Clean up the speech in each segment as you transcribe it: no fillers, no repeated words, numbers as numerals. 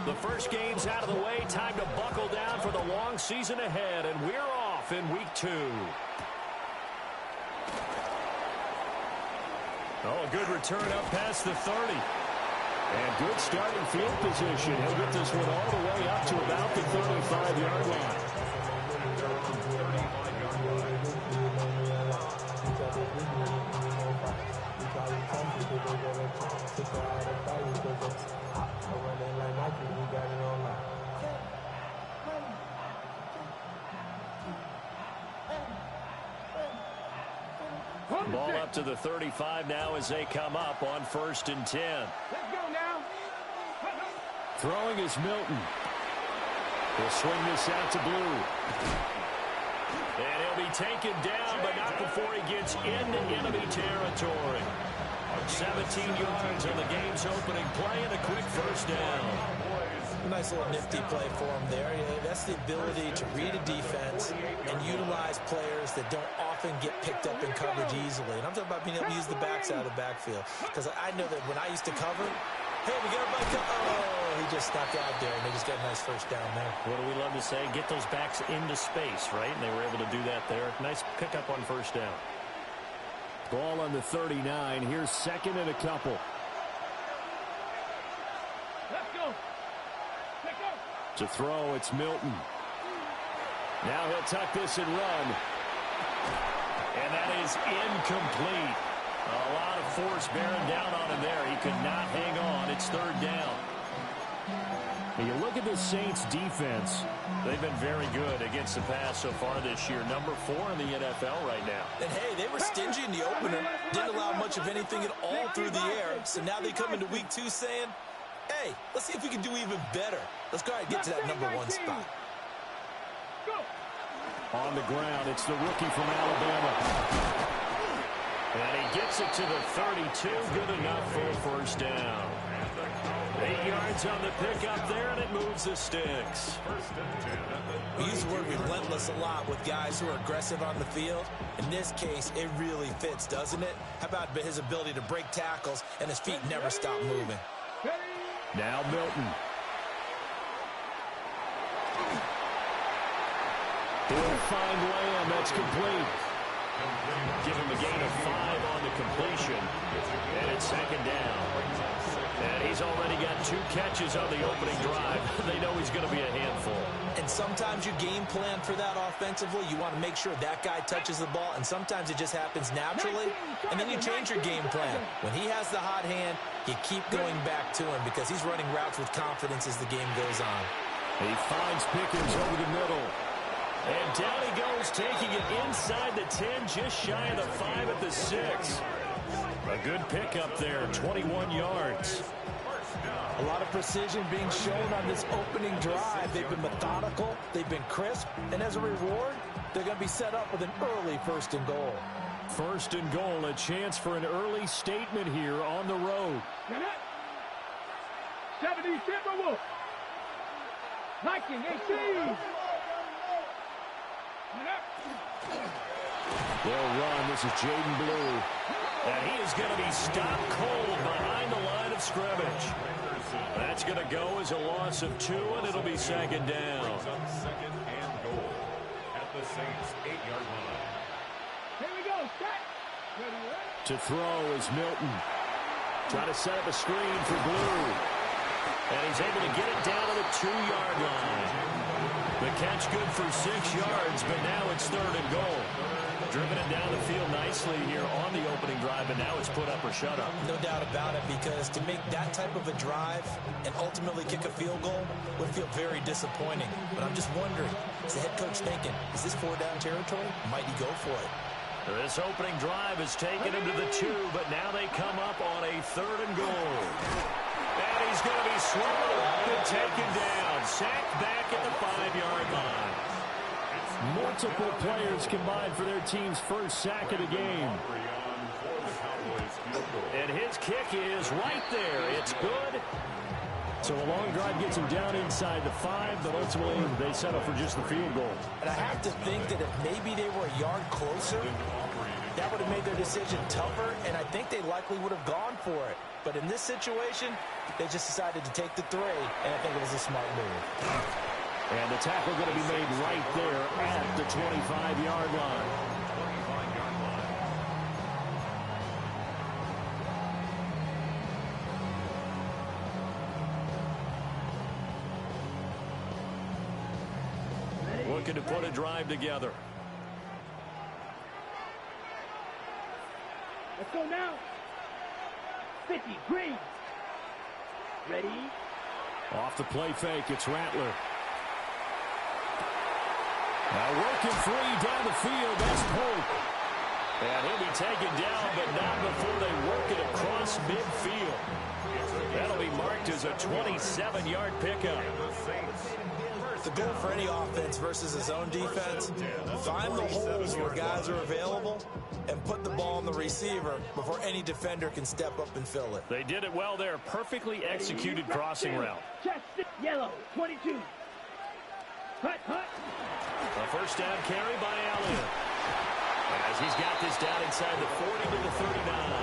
The first game's out of the way. Time to buckle down for the long season ahead, and we're off in week 2. Oh, a good return up past the 30. And good starting field position. He'll get this one all the way up to about the 35-yard line. Ball up to the 35 now as they come up on 1st and 10. Let's go now. Throwing is Milton. He'll swing this out to Blue. And he'll be taken down, but not before he gets into enemy territory. 17 yards on the game's opening play and a quick first down. Nice little nifty play for him there. That's the ability to read a defense and utilize players that don't often get picked up in coverage easily. And I'm talking about being able to use the backs out of the backfield. Because I know that when I used to cover, hey, we got a back. Oh, he just snuck out there, and they just got a nice first down there. What do we love to say? Get those backs into space, right? And they were able to do that there. Nice pickup on first down. Ball on the 39. Here's 2nd and a couple. Let's go. To throw, it's Milton. Now he'll tuck this and run. And that is incomplete. A lot of force bearing down on him there. He could not hang on. It's 3rd down. And you look at the Saints defense. They've been very good against the pass so far this year. Number 4 in the NFL right now. And hey, they were stingy in the opener. Didn't allow much of anything at all through the air. So now they come into week 2 saying, hey, let's see if we can do even better. Let's go ahead and get to that number 1 spot. On the ground, it's the rookie from Alabama. And he gets it to the 32. Good enough for a first down. 8 yards on the pickup there, and it moves the sticks. We use the word relentless a lot with guys who are aggressive on the field. In this case, it really fits, doesn't it? How about his ability to break tackles and his feet never stop moving? Now Milton. He'll find Lamb. That's complete. Give him a gain of 5 on the completion. And it's 2nd down. And he's already got 2 catches on the opening drive. They know he's going to be a handful. And sometimes you game plan for that offensively. You want to make sure that guy touches the ball. And sometimes it just happens naturally. And then you change your game plan. When he has the hot hand, you keep going back to him because he's running routes with confidence as the game goes on. He finds Pickens over the middle. And down he goes, taking it inside the 10, just shy of the 5 at the 6. A good pickup there, 21 yards. A lot of precision being shown on this opening drive. They've been methodical, they've been crisp, and as a reward, they're going to be set up with an early 1st and goal. 1st and goal, a chance for an early statement here on the road. 70 Timberwolves. 1918. They'll run. This is Jaden Blue. And he is going to be stopped cold behind the line of scrimmage. That's going to go as a loss of 2, and it'll be 2nd down. 2nd and goal at the Saints' 8-yard line. Here we go. Set. To throw is Milton. Trying to set up a screen for Blue. And he's able to get it down to the 2-yard line. The catch good for 6 yards, but now it's 3rd and goal. Driven it down the field nicely here on the opening drive, and now it's put up or shut up. No doubt about it, because to make that type of a drive and ultimately kick a field goal would feel very disappointing. But I'm just wondering, is the head coach thinking, is this 4-down territory? Might he go for it? This opening drive has taken him to the 2, but now they come up on a 3rd and goal. And he's going to be swallowed up and taken down. Sacked back at the 5-yard line. Multiple players combined for their team's first sack of the game. And his kick is right there. It's good. So a long drive gets him down inside the 5, but ultimately they settle for just the field goal. And I have to think that if maybe they were a yard closer, That would have made their decision tougher, and I think they likely would have gone for it. But in this situation, they just decided to take the 3, and I think it was a smart move. And the tackle going to be made right there at the 25-yard line. Looking to put a drive together. Let's go now. 50, green. Ready? Off the play fake, it's Rattler. Now working free down the field, that's Polk. And he'll be taken down, but not before they work it across midfield. That'll be marked as a 27-yard pickup. The goal for any offense versus his own defense, find the holes where guys are available and put the ball on the receiver before any defender can step up and fill it. They did it well there. Perfectly executed crossing route. Yellow, 22. Hut. A first down carry by Elliott. As he's got this down inside the 40 to the 39.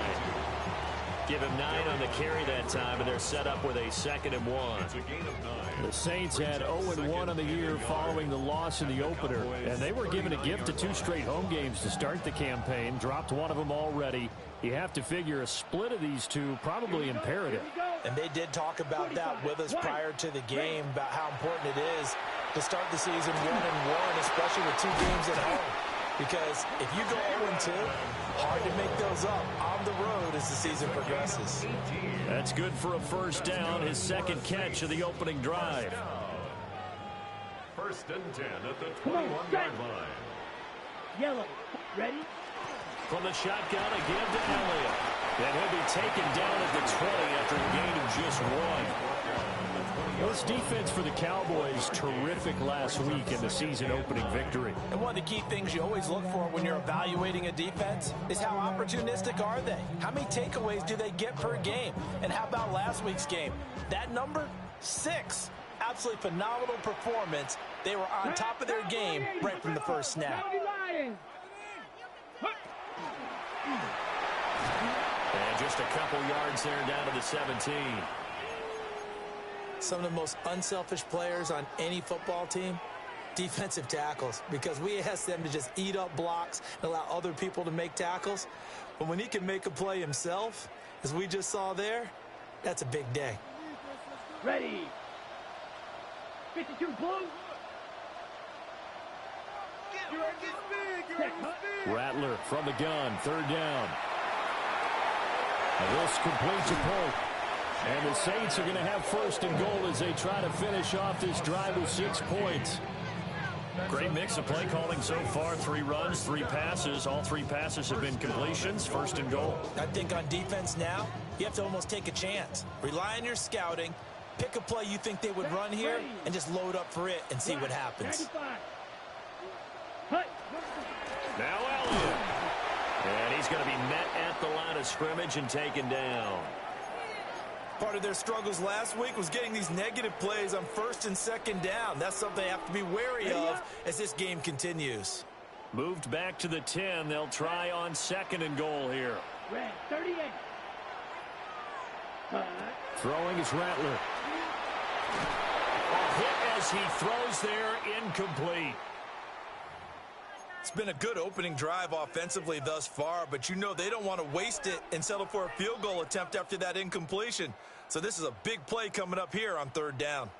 Give him 9 on the carry that time, and they're set up with a 2nd and 1. The Saints had 0-1 on the year following the loss in the opener, and they were given a gift of 2 straight home games to start the campaign. Dropped one of them already. You have to figure a split of these two probably imperative. And they did talk about that with us prior to the game, about how important it is to start the season 1-1, especially with 2 games at home. Because if you go 0-2, hard to make those up on the road as the season progresses. That's good for a first down, his 2nd catch of the opening drive. 1st and 10 at the 21-yard line. Yellow, ready? From the shotgun again to Elliott. And he'll be taken down at the 20 after a gain of just 1. This defense for the Cowboys, terrific last week in the season-opening victory. And one of the key things you always look for when you're evaluating a defense is how opportunistic are they? How many takeaways do they get per game? And how about last week's game? That number, 6. Absolutely phenomenal performance. They were on top of their game right from the first snap. And just a couple yards there down to the 17. Some of the most unselfish players on any football team, defensive tackles, because we ask them to just eat up blocks and allow other people to make tackles. But when he can make a play himself, as we just saw there, that's a big day. Ready. 52 blue. Rattler from the gun, 3rd down. And this complete to Polk. And the Saints are going to have 1st and goal as they try to finish off this drive with 6 points. Great mix of play calling so far. 3 runs, 3 passes. All 3 passes have been completions. 1st and goal. I think on defense now, you have to almost take a chance. Rely on your scouting. Pick a play you think they would run here and just load up for it and see what happens. Now Elliott. And he's going to be met at the line of scrimmage and taken down. Part of their struggles last week was getting these negative plays on 1st and 2nd down. That's something they have to be wary of as this game continues. Moved back to the 10. They'll try on 2nd and goal here. Red, 38. Throwing is Rattler. A hit as he throws there, incomplete. It's been a good opening drive offensively thus far, but you know they don't want to waste it and settle for a field goal attempt after that incompletion. So this is a big play coming up here on 3rd down.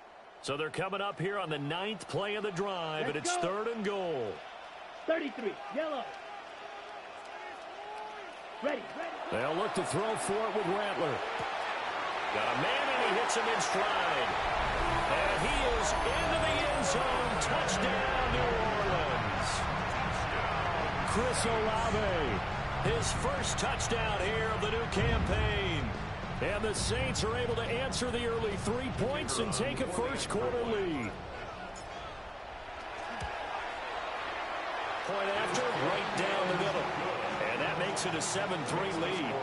So they're coming up here on the 9th play of the drive, and it's 3rd and goal. 33, yellow. Ready. They'll look to throw for it with Rattler. Got a man, and he hits him in stride. And he is into the end zone. Touchdown, New Orleans. Chris Olave, his first touchdown here of the new campaign. And the Saints are able to answer the early 3 points and take a first-quarter lead. Point after, right down the middle. And that makes it a 7-3 lead.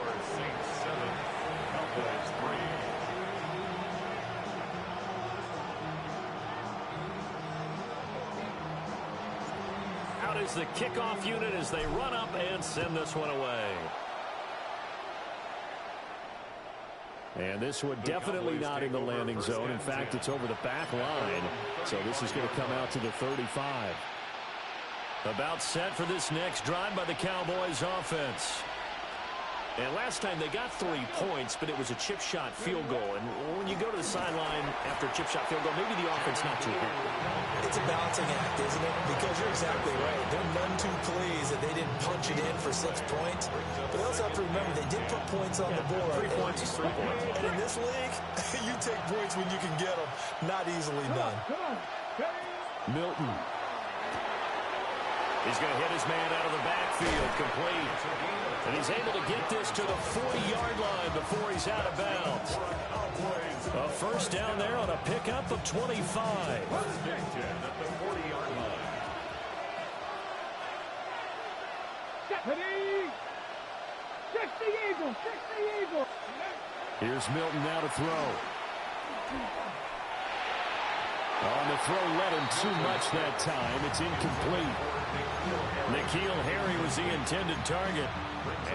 Out is the kickoff unit as they run up and send this one away. And this one definitely not in the landing zone. In fact, it's over the back line. So this is going to come out to the 35. About set for this next drive by the Cowboys offense. And last time they got 3 points, but it was a chip shot field goal. And when you go to the sideline after a chip shot field goal, maybe the offense not too happy. It's a balancing act, isn't it? Because you're exactly right. They're none too pleased that they didn't punch it in for 6 points. But they also have to remember they did put points on the board. 3 points is 3 points. And in this league, you take points when you can get them. Not easily done. Milton. He's going to hit his man out of the backfield, complete. And he's able to get this to the 40-yard line before he's out of bounds. A first down there on a pickup of 25. First and 10 at the 40-yard line. Check the Eagle. Check the Eagle. Here's Milton now to throw. On the throw, led him too much that time. It's incomplete. N'Keal Harry was the intended target.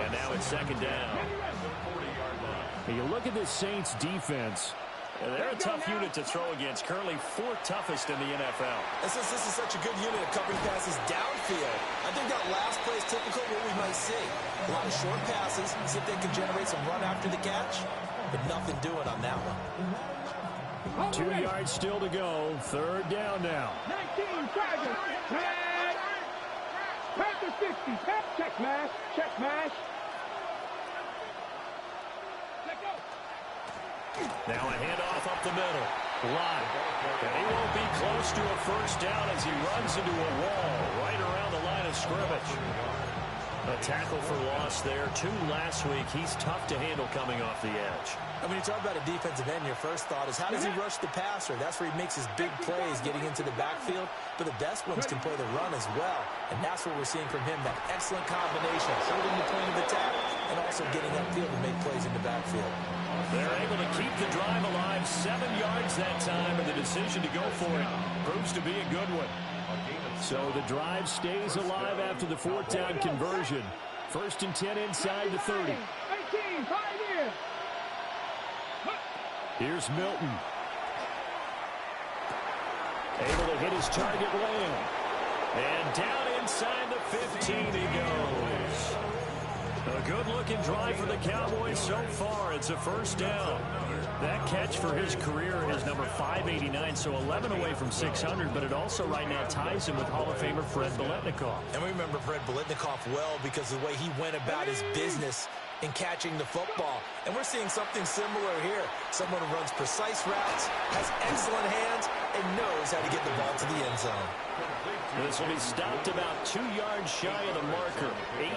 And now it's second down. You look at this Saints defense. They're a tough unit to throw against. Currently 4th toughest in the NFL. And since this is such a good unit at covering passes downfield, I think that last play is typical of what we might see. A lot of short passes, see if they can generate some run after the catch, but nothing doing on that one. 2 yards still to go. Third down now. 19 Tigers. Panther 60. Check mash. Check mash. Now a handoff up the middle. Line. And he won't be close to a first down as he runs into a wall right around the line of scrimmage. A tackle for loss there. 2 last week. He's tough to handle coming off the edge. And when you talk about a defensive end, your first thought is how does he rush the passer? That's where he makes his big plays getting into the backfield. But the best ones can play the run as well. And that's what we're seeing from him, that excellent combination of holding the point of attack and also getting upfield to make plays in the backfield. They're able to keep the drive alive. 7 yards that time, and the decision to go for it proves to be a good one. So the drive stays alive after the 4th down conversion. First and 10 inside the 30. 18, pioneer. Here's Milton. Able to hit his target land. And down inside the 15 he goes. A good-looking drive for the Cowboys so far. It's a first down. That catch for his career is number 589, so 11 away from 600, but it also right now ties him with Hall of Famer Fred Biletnikoff. And we remember Fred Biletnikoff well because of the way he went about his business in catching the football. And we're seeing something similar here. Someone who runs precise routes, has excellent hands, and knows how to get the ball to the end zone. This will be stopped about 2 yards shy of the marker.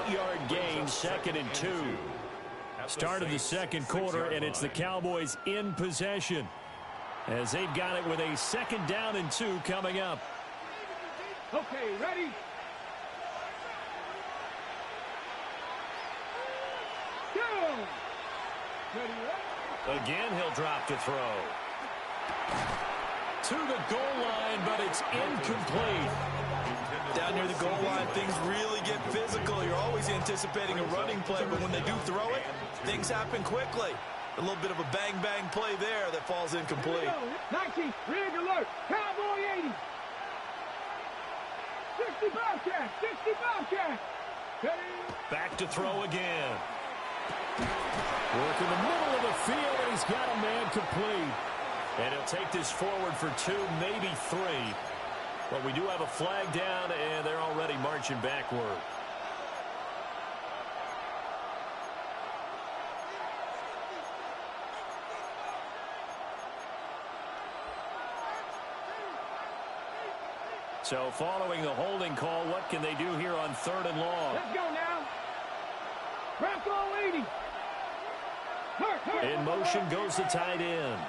8-yard gain, 2nd and 2. Start of the second quarter, and it's the Cowboys in possession as they've got it with a 2nd down and 2 coming up. Okay, ready? Go! Ready, Again, he'll drop to throw. To the goal line, but it's incomplete. Down near the goal line, things really get physical. You're always anticipating a running play, but when they do throw it, things happen quickly. A little bit of a bang-bang play there that falls incomplete. 19, rig alert, Cowboy 80. 60 Bobcat, 60 Bobcat. Back to throw again. Work in the middle of the field, and he's got a man complete. And he'll take this forward for 2, maybe 3. But we do have a flag down, and they're already marching backward. So following the holding call, what can they do here on 3rd and long? Let's go now. Bronco 80. In motion goes the tight end.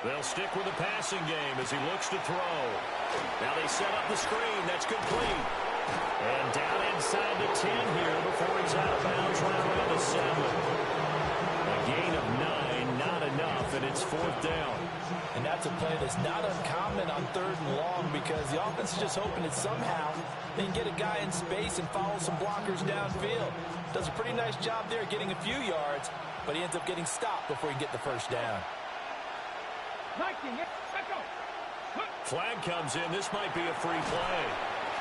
They'll stick with the passing game as he looks to throw. Now they set up the screen. That's complete. And down inside the 10 here before he's out of bounds right around the 7. A gain of 9, not enough, and it's 4th down. And that's a play that's not uncommon on 3rd and long because the offense is just hoping that somehow they can get a guy in space and follow some blockers downfield. Does a pretty nice job there getting a few yards, but he ends up getting stopped before he can get the 1st down. Flag comes in. This might be a free play.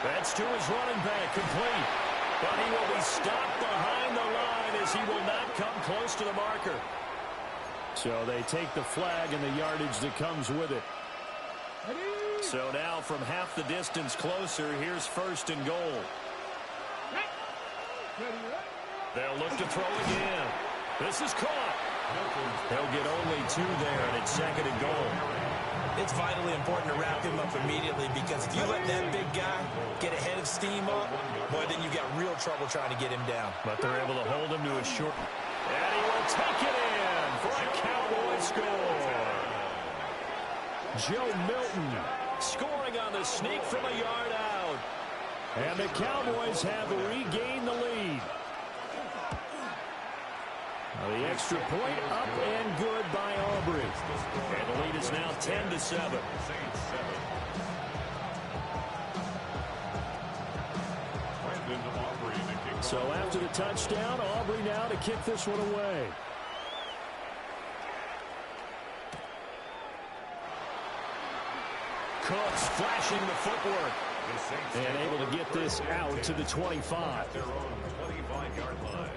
That's to his running back, complete. But he will be stopped behind the line as he will not come close to the marker. So they take the flag and the yardage that comes with it. So now from half the distance closer, here's 1st and goal. They'll look to throw again. This is caught. They'll get only 2 there, and it's 2nd and goal. It's vitally important to wrap him up immediately because if you let that big guy get ahead of steam up, boy, then you got real trouble trying to get him down. But they're able to hold him to a short. And he will take it in for a Cowboy score. Joe Milton scoring on the sneak from a yard out. And the Cowboys have regained the lead. The extra point up and good by Aubrey. And the lead is now 10-7. So after the touchdown, Aubrey now to kick this one away. Cooks flashing the footwork. And able to get this out to the 25. Their own 25-yard line.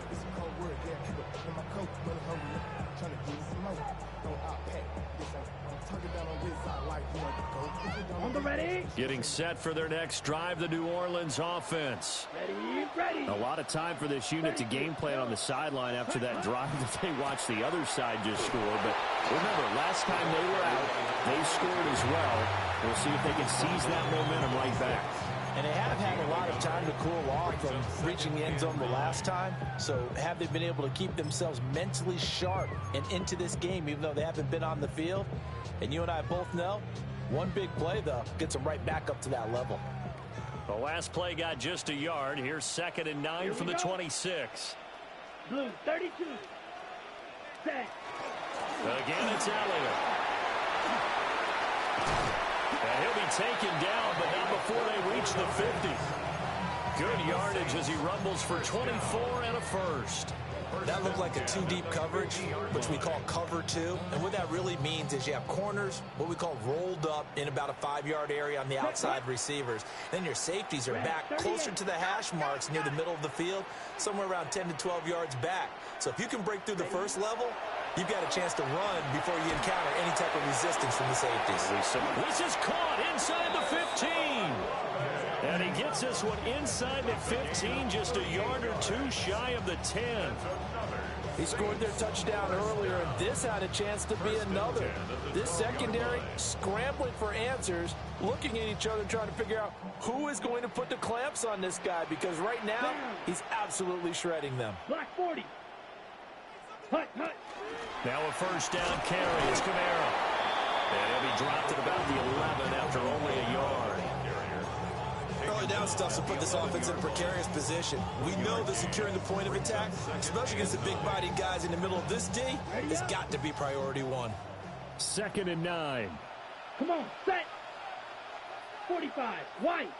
On the ready. Getting set for their next drive, the New Orleans offense. Ready. A lot of time for this unit to game plan on the sideline after that drive that they watched the other side just score. But remember, last time they were out, they scored as well. We'll see if they can seize that momentum right back. And they have had a lot of time to cool off from reaching the end zone the last time. So have they been able to keep themselves mentally sharp and into this game, even though they haven't been on the field? And you and I both know, one big play, though, gets them right back up to that level. The last play got just a yard. Here's 2nd and 9 from the 26. Blue 32. Set. Again, it's Elliott. And he'll be taken down, but not before they reach the 50. Good yardage as he rumbles for 24 and a 1st. That looked like a 2-deep coverage, which we call cover 2. And what that really means is you have corners, what we call rolled up in about a 5-yard area on the outside receivers. Then your safeties are back closer to the hash marks near the middle of the field, somewhere around 10 to 12 yards back. So if you can break through the first level, you've got a chance to run before you encounter any type of resistance from the safeties. This is caught inside the 15. And he gets this one inside the 15, just a yard or 2 shy of the 10. He scored their touchdown earlier, and this had a chance to be another. This secondary scrambling for answers, looking at each other, trying to figure out who is going to put the clamps on this guy, because right now, he's absolutely shredding them. Black 40. Hut. Now a 1st down carry. It's Kamara. And he'll be dropped at about the 11 after only a yard. Early down stuff to put this offense in a precarious position. We know that securing the point of attack, especially against the big-bodied guys in the middle of this D, has got to be priority 1. 2nd and 9. Come on, set. 45. White.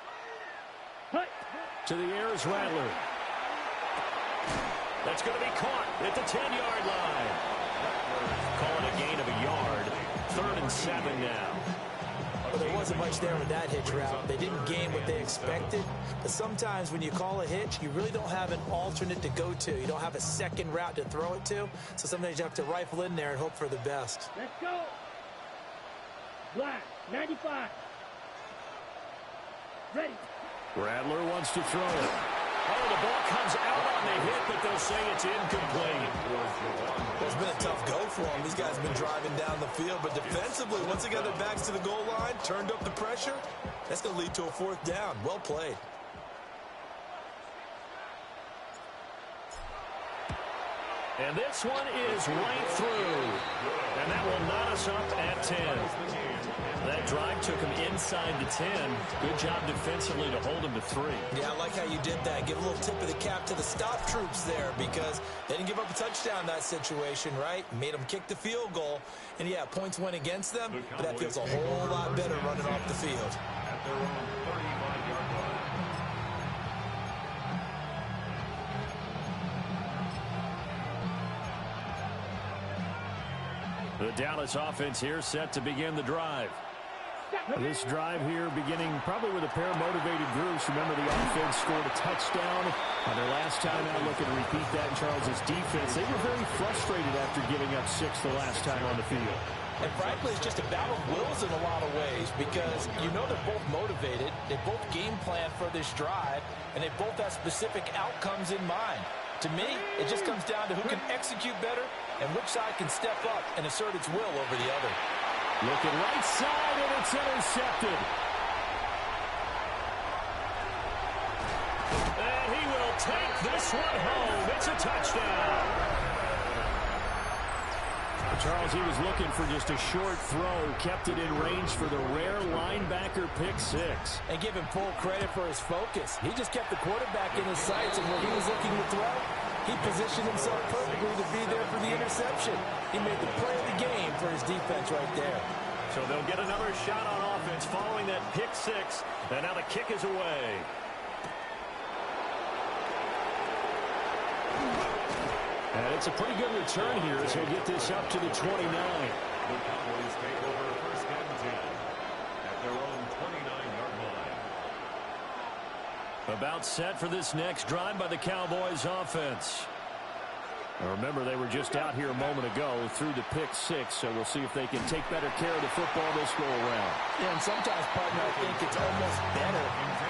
Hut. To the air is Rattler. That's going to be caught at the 10-yard line. Calling a gain of a yard. 3rd and 7 now. Well, there wasn't much there with that hitch route. They didn't gain what they expected. But sometimes when you call a hitch, you really don't have an alternate to go to. You don't have a second route to throw it to. So sometimes you have to rifle in there and hope for the best. Let's go. Black 95. Ready. Rattler wants to throw it. Oh, the ball comes out on the hit, but they'll say it's incomplete. It's been a tough go for them. These guys have been driving down the field, but defensively, once they got their backs to the goal line, turned up the pressure, that's going to lead to a 4th down. Well played. And this one is right through. And that will knot us up at 10. That drive took him inside the 10. Good job defensively to hold him to 3. Yeah, I like how you did that. Give a little tip of the cap to the stop troops there because they didn't give up a touchdown in that situation, right? Made them kick the field goal. And, yeah, points went against them, but that feels a whole lot better running off the field. At their own 35-yard line. The Dallas offense here set to begin the drive. This drive here beginning probably with a pair of motivated groups. Remember, the offense scored a touchdown on their last time out. Looking to repeat that in Charles' defense. They were very frustrated after giving up 6 the last time on the field. And frankly, it's just a battle of wills in a lot of ways because you know they're both motivated. They both game plan for this drive, and they both have specific outcomes in mind. To me, it just comes down to who can execute better and which side can step up and assert its will over the other. Looking right side, and it's intercepted. And he will take this one home. It's a touchdown. Charles, he was looking for just a short throw, kept it in range for the rare linebacker pick 6. And give him full credit for his focus. He just kept the quarterback in his sights, and when he was looking to throw, he positioned himself perfectly to be there for the interception. He made the play of the game for his defense right there. So they'll get another shot on offense following that pick 6, and now the kick is away. And it's a pretty good return here as he'll get this up to the 29. The Cowboys take over first and 10 at their own 29-yard line. About set for this next drive by the Cowboys offense. Now remember, they were just out here a moment ago through the pick 6, so we'll see if they can take better care of the football this go around. Yeah, and sometimes, partner, I think it's almost better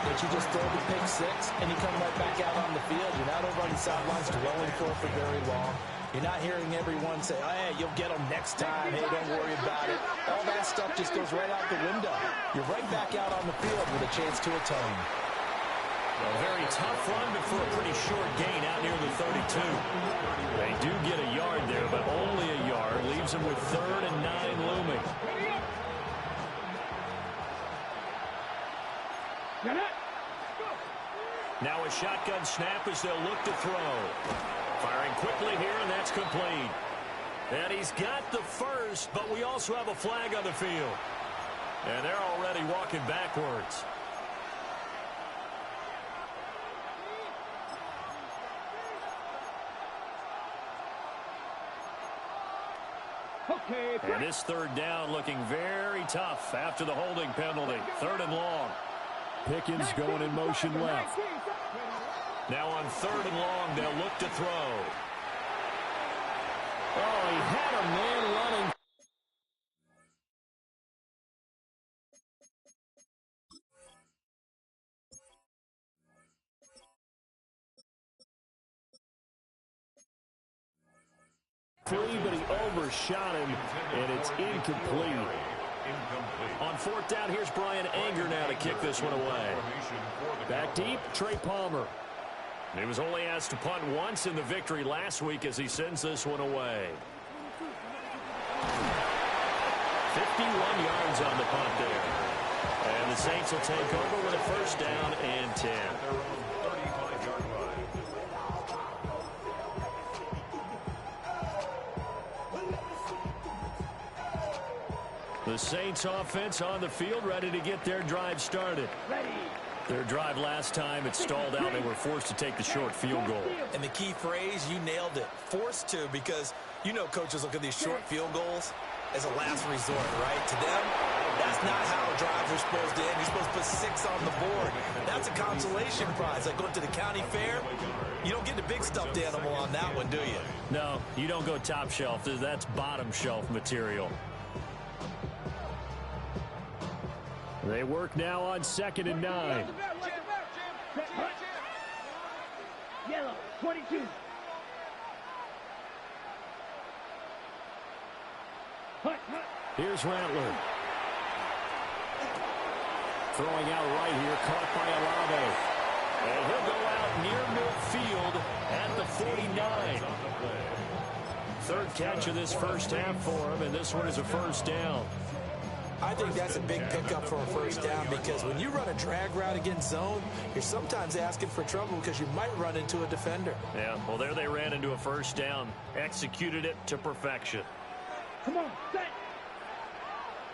that you just throw the pick 6 and you come right back out on the field. You're not over on the sidelines dwelling for very long. You're not hearing everyone say, oh, hey, you'll get them next time. Hey, don't worry about it. All that stuff just goes right out the window. You're right back out on the field with a chance to atone. A very tough run, but for a pretty short gain out near the 32. They do get a yard there, but only a yard. Leaves them with 3rd and 9 looming. Now a shotgun snap as they'll look to throw. Firing quickly here, and that's complete. And he's got the first, but we also have a flag on the field. And they're already walking backwards. And this 3rd down looking very tough after the holding penalty. 3rd and long. Pickens going in motion left. Now on 3rd and long, they'll look to throw. Oh, he had a man running. But he overshot him, and it's incomplete. On 4th down, here's Brian Anger now to kick this one away. Back deep, Trey Palmer. He was only asked to punt once in the victory last week as he sends this one away. 51 yards on the punt there. And the Saints will take over with a 1st down and 10. The Saints offense on the field, ready to get their drive started. Their drive last time, it stalled out. They were forced to take the short field goal. And the key phrase, you nailed it. Forced to, because you know coaches look at these short field goals as a last resort, right? To them, that's not how drives are supposed to end. You're supposed to put 6 on the board. That's a consolation prize. Like going to the county fair, you don't get the big stuffed animal on that one, do you? No, you don't go top shelf. That's bottom shelf material. They work now on 2nd and 9. Yellow, 22. Here's Rattler. Throwing out right here, caught by Olave. And he'll go out near midfield at the 49. third catch of this first half for him, and this one is a first down. I think that's a big pickup for a first down because when you run a drag route against zone, you're sometimes asking for trouble because you might run into a defender. Yeah, well, there they ran into a first down. Executed it to perfection. Come on, set.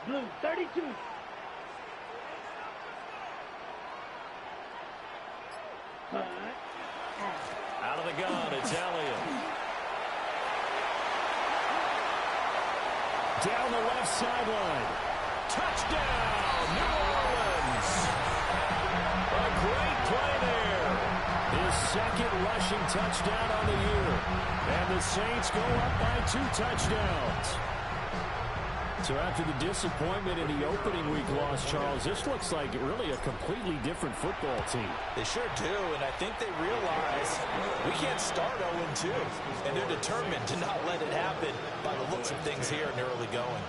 Blue, 32. Out of the gun, it's Elliott. Down the left sideline. Touchdown, New Orleans. A great play there. His second rushing touchdown on the year. And the Saints go up by 2 touchdowns. So after the disappointment in the opening week loss, Charles, this looks like really a completely different football team. They sure do, and I think they realize we can't start 0-2, and they're determined to not let it happen by the looks of things here in the early going.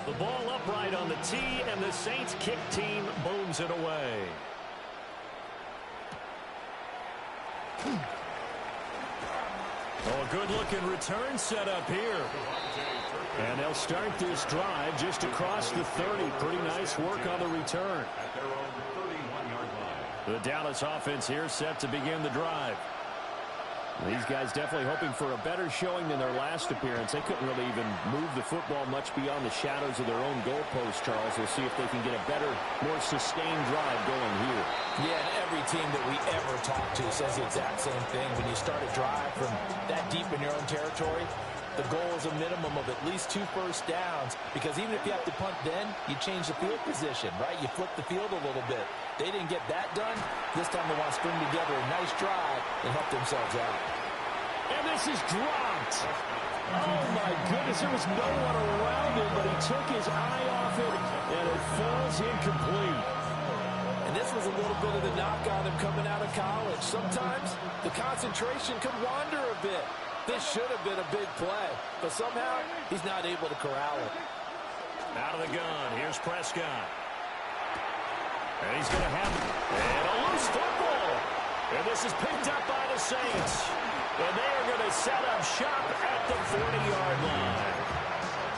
The ball upright on the tee, and the Saints kick team booms it away. Oh, a good-looking return set up here. And they'll start this drive just across the 30. Pretty nice work on the return. At their own 31-yard line. The Dallas offense here set to begin the drive. These guys definitely hoping for a better showing than their last appearance. They couldn't really even move the football much beyond the shadows of their own goalpost, Charles. We'll see if they can get a better, more sustained drive going here. Yeah, and every team that we ever talk to says the exact same thing. When you start a drive from that deep in your own territory, the goal is a minimum of at least 2 first downs, because even if you have to punt then, you change the field position, right? You flip the field a little bit. They didn't get that done. This time they want to string together a nice drive and help themselves out. And this is dropped. Oh, my goodness. There was no one around him, but he took his eye off it, and it falls incomplete. And this was a little bit of the knock on him coming out of college. Sometimes the concentration can wander a bit. This should have been a big play, but somehow he's not able to corral it. Out of the gun, here's Prescott. And he's going to have it. And a loose football. And this is picked up by the Saints. And they are going to set up shop at the 40-yard line.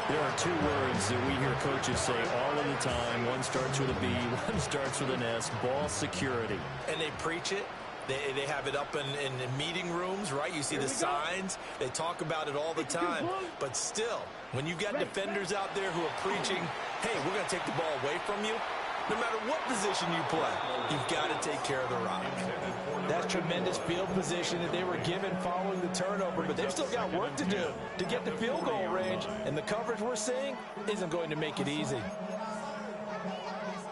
There are 2 words that we hear coaches say all of the time. One starts with a B, one starts with an S, ball security. And they preach it. They have it up in meeting rooms, right? You see the signs. They talk about it all the time. But still, when you've got defenders out there who are preaching, hey, we're going to take the ball away from you, no matter what position you play, you've got to take care of the rock. That's tremendous field position that they were given following the turnover, but they've still got work to do to get the field goal range, and the coverage we're seeing isn't going to make it easy.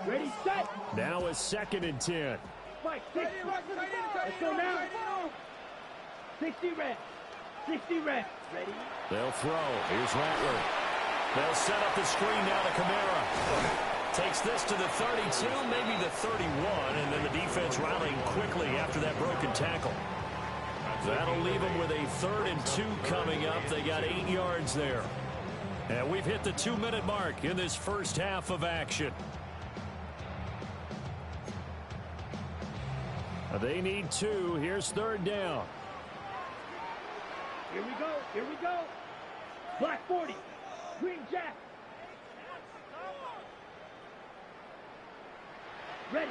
Ready, set. Now a 2nd and 10. Mike, 60. Let's go now. 60 red. 60 red. Ready? They'll throw. Here's Rattler. They'll set up the screen now to Kamara. Takes this to the 32, maybe the 31, and then the defense rallying quickly after that broken tackle. That'll leave them with a 3rd and 2 coming up. They got 8 yards there. And we've hit the 2-minute mark in this first half of action. They need 2. Here's 3rd down. Here we go. Here we go. Black 40. Green Jack. Ready.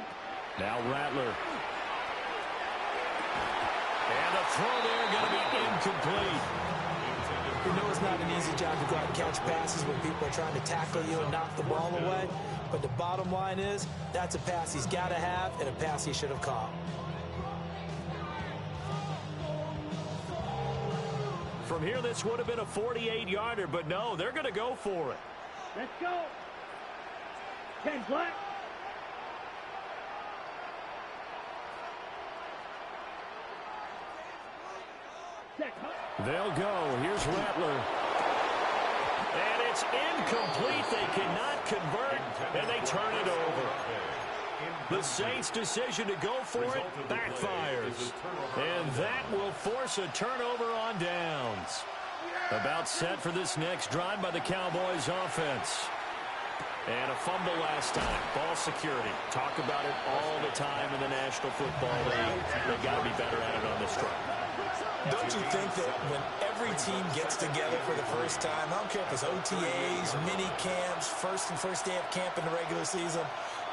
Now Rattler. And the throw there going to be incomplete. You know it's not an easy job to go out and catch passes when people are trying to tackle you and knock the ball away. But the bottom line is, that's a pass he's got to have and a pass he should have caught. From here, this would have been a 48-yarder, but no, they're going to go for it. Let's go. 10 black. They'll go. Here's Rattler. And it's incomplete. They cannot convert, and they turn it over. The Saints' decision to go for it backfires. And that will force a turnover on downs. About set for this next drive by the Cowboys offense. And a fumble last time. Ball security. Talk about it all the time in the National Football League. They've got to be better at it on this drive. Don't you think that when every team gets together for the first time, I don't care if it's OTAs, mini camps, first day of camp in the regular season,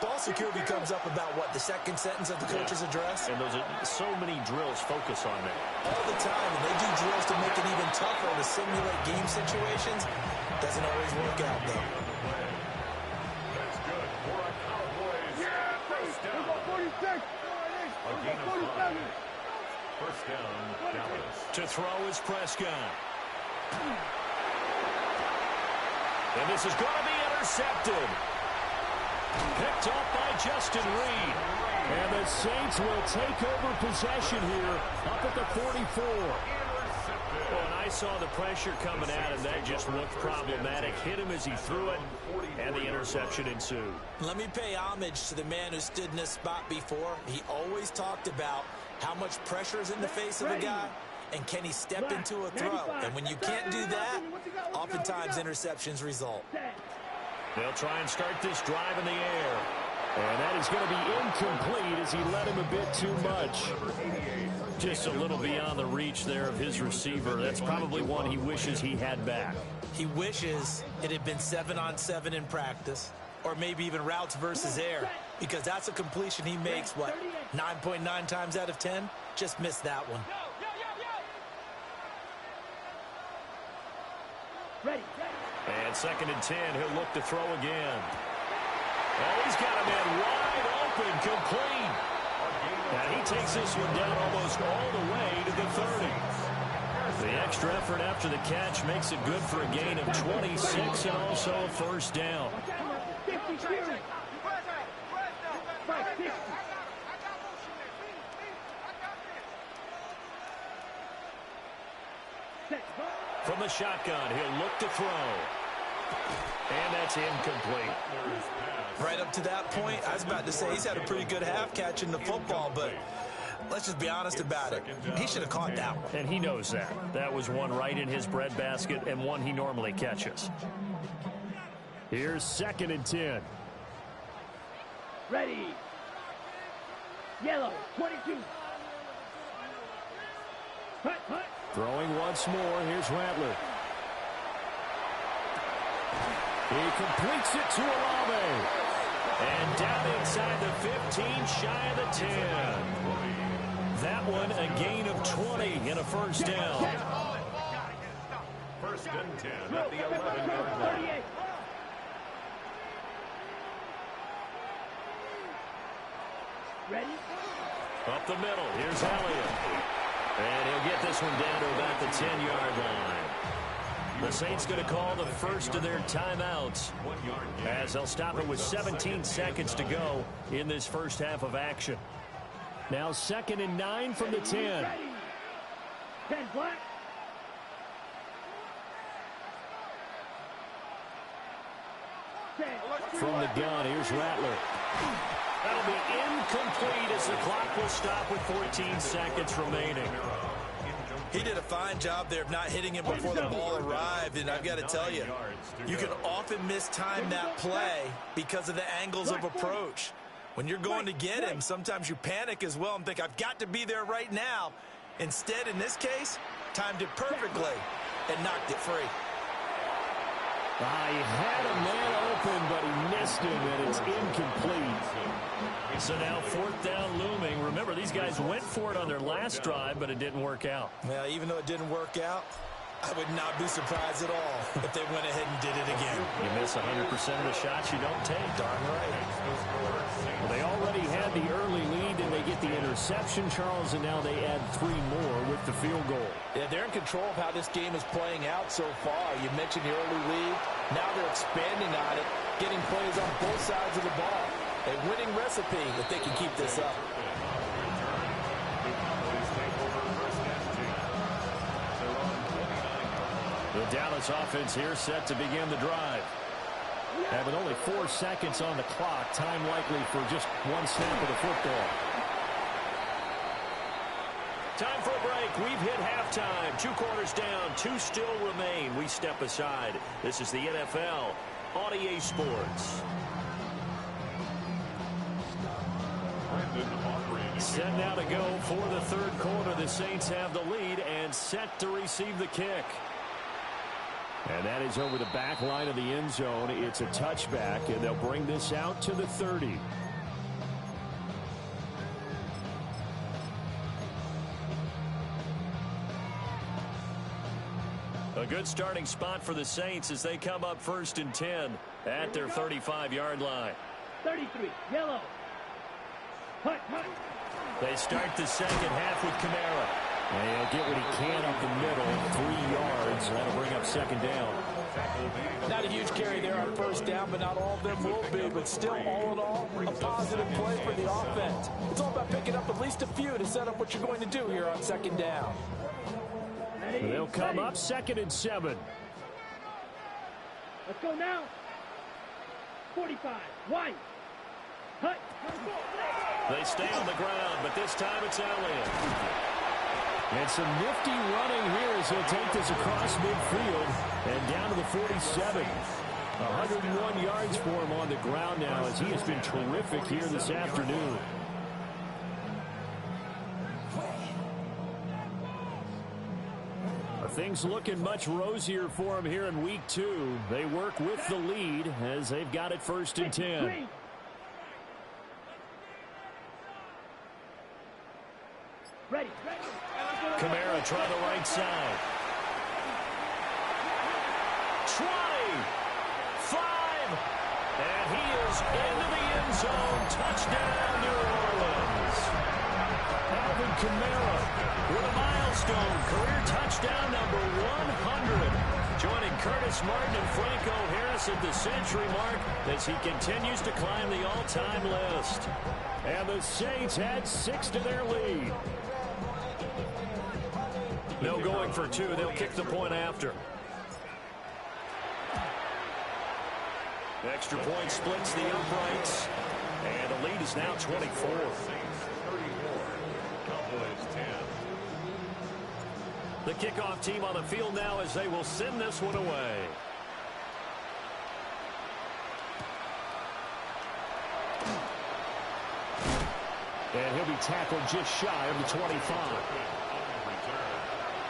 ball security comes up about, what, the second sentence of the coach's address? And those are so many drills focus on that. All the time, and they do drills to make it even tougher to simulate game situations. Doesn't always work out, though. That's good for a Cowboys first down. A gain of 5. First down, Dallas. To throw is Prescott. And this is going to be intercepted. Picked off by Justin Reed. And the Saints will take over possession here up at the 44. Well, and I saw the pressure coming at him. That just looked problematic. Hit him as he threw it, and the interception ensued. Let me pay homage to the man who stood in this spot before. He always talked about how much pressure is in the face of a guy, and can he step into a throw? And when you can't do that, oftentimes interceptions result. They'll try and start this drive in the air. And that is going to be incomplete as he led him a bit too much. Just a little beyond the reach there of his receiver. That's probably one he wishes he had back. He wishes it had been 7-on-7 in practice, or maybe even routes versus air, because that's a completion he makes, what, 9.9 times out of 10? Just missed that one. And 2nd and 10, he'll look to throw again. Oh, he's got a man wide open, complete. And he takes this one down almost all the way to the 30. The extra effort after the catch makes it good for a gain of 26 and also a first down. From the shotgun, he'll look to throw. And that's incomplete. Right up to that point, I was about to say he's had a pretty good half catching the football, but let's just be honest about it. He should have caught that one. And he knows that. That was one right in his breadbasket and one he normally catches. Here's 2nd and 10. Ready. Yellow, 22. Hut, hut. Throwing once more. Here's Rattler. He completes it to Olave. And down inside the 15, shy of the 10. That one a gain of 20 in a first down. First and 10 at the 11-yard line. Ready? Up the middle. Here's Elliott. And he'll get this one down to about the 10-yard line. The Saints going to call the first of their timeouts as they'll stop it with 17 seconds to go in this first half of action. Now 2nd and 9 from the 10. 10 black. From the gun, here's Rattler. That'll be incomplete as the clock will stop with 14 seconds remaining. He did a fine job there of not hitting him before the ball arrived, and I've got to tell you, you can often mistime that play because of the angles of approach. When you're going to get him, sometimes you panic as well and think, I've got to be there right now. Instead, in this case, timed it perfectly and knocked it free. He had a man open, but he missed him, and it's incomplete. So now 4th down looming. Remember, these guys went for it on their last drive, but it didn't work out. Well, even though it didn't work out, I would not be surprised at all if they went ahead and did it again. You miss 100% of the shots you don't take. Darn right. Well, they already had the early lead, and they get the interception, Charles, and now they add 3 more with the field goal. Yeah, they're in control of how this game is playing out so far. You mentioned the early lead. Now they're expanding on it, getting plays on both sides of the ball. A winning recipe if they can keep this up. The Dallas offense here set to begin the drive. Having only 4 seconds on the clock, time likely for just one snap of the football. Time for a break. We've hit halftime. 2 quarters down. 2 still remain. We step aside. This is the NFL. on EA Sports. Set now to go for the third quarter. The Saints have the lead and set to receive the kick. And that is over the back line of the end zone. It's a touchback, and they'll bring this out to the 30. A good starting spot for the Saints as they come up 1st and 10 at their 35-yard line. 33, yellow. Hut, hut. They start the second half with Kamara. And he'll get what he can up the middle, 3 yards. That'll bring up second down. Not a huge carry there on first down, but not all of them will be. But still, all in all, a positive play for the offense. It's all about picking up at least a few to set up what you're going to do here on second down. They'll come up 2nd and 7. Let's go now. 45, wide. Hut. They stay on the ground, but this time it's Elliott. And some nifty running here as he'll take this across midfield and down to the 47. 101 yards for him on the ground now as he has been terrific here this afternoon. Things looking much rosier for him here in week 2. They work with the lead as they've got it 1st and 10. Ready. Kamara try the right side. 20, 5, and he is into the end zone. Touchdown, New Orleans. Alvin Kamara with a milestone career touchdown number 100. Joining Curtis Martin and Franco Harris at the century mark as he continues to climb the all-time list. And the Saints add 6 to their lead. No going for 2. They'll kick the point after. Extra point splits the uprights. And the lead is now 24. The kickoff team on the field now as they will send this one away. And he'll be tackled just shy of the 25.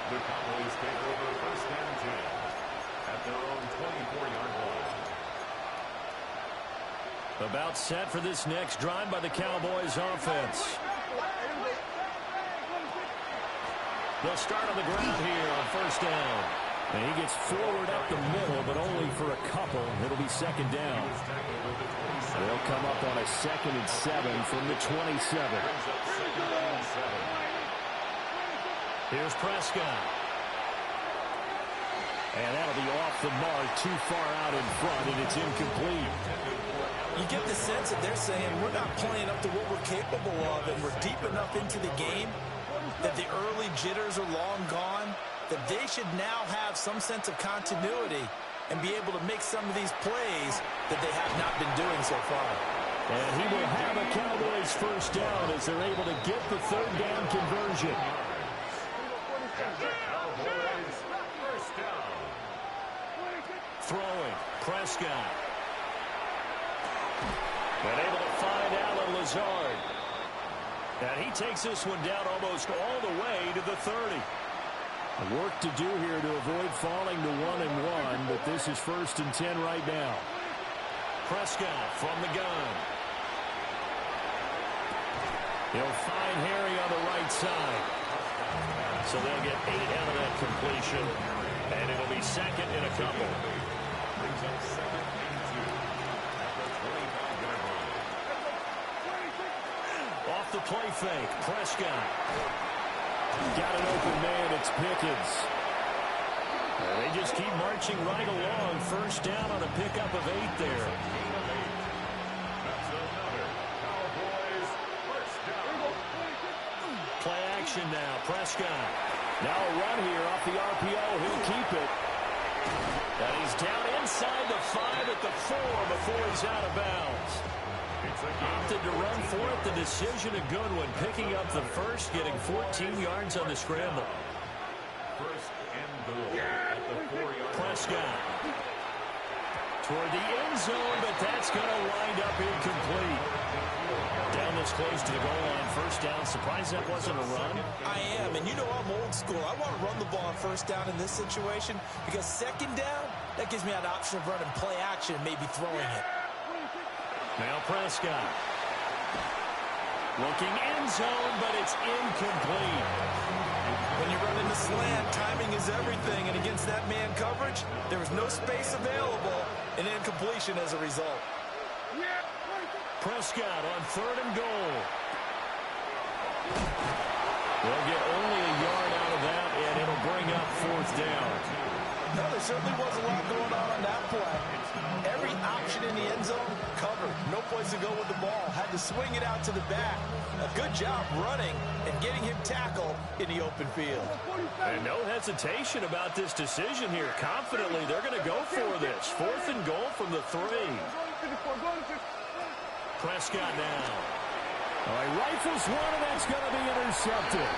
The Cowboys take over 1st and 10 at their own 24-yard line. About set for this next drive by the Cowboys offense. They'll start on the ground here on 1st down. And he gets forward up the middle, but only for a couple. It'll be 2nd down. They'll come up on a 2nd and 7 from the 27. Here's Prescott. And that'll be off the mark, too far out in front, and it's incomplete. You get the sense that they're saying we're not playing up to what we're capable of, and we're deep enough into the game that the early jitters are long gone, that they should now have some sense of continuity and be able to make some of these plays that they have not been doing so far. And he will have a Cowboys 1st down as they're able to get the 3rd down conversion. Throwing, Prescott. And able to find Alan Lazard. And he takes this one down almost all the way to the 30. Work to do here to avoid falling to 1-1, but this is 1st and 10 right now. Prescott from the gun. He'll find Harry on the right side. So they'll get 8 out of that completion, and it'll be 2nd and a couple. Brings up 2nd and 2 at the 25-yard line. Off the play fake, Prescott. Got an open man, it's Pickens. They just keep marching right along. 1st down on a pickup of 8 there. That's another Cowboys 1st down. Play action now, Prescott. Now a run here off the RPO, he'll keep it. And he's down inside the 5 at the 4 before he's out of bounds. Opted to run for it. The decision a good one. Picking up the 1st, getting 14 yards on the scramble. 1st and goal at the 4-yard line. Prescott. toward the end zone, but that's going to wind up incomplete. Down this close to the goal line, first down. Surprised that wasn't a run. I am, and you know I'm old school. I want to run the ball on first down in this situation because second down, that gives me an option of running play action and maybe throwing it. Now Prescott. Looking end zone, but it's incomplete. When you run into slant, timing is everything, and against that man coverage, there was no space available, and incompletion as a result. Prescott on 3rd and goal. They'll get only a yard out of that, and it'll bring up 4th down. No, there certainly was a lot going on that play. Every option in the end zone covered. No place to go with the ball. Had to swing it out to the back. A good job running and getting him tackled in the open field. And no hesitation about this decision here. Confidently, they're going to go for this. 4th and goal from the 3. Prescott now. All right, rifles one, and that's going to be intercepted.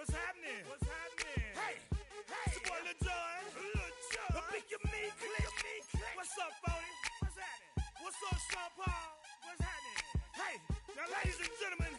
What's happening? What's happening? Hey, it's your boy Lil Jon. Lil Pick your meat click. What's up, Phony? What's happening? What's up, Sean Paul? What's happening? Hey, now ladies and gentlemen,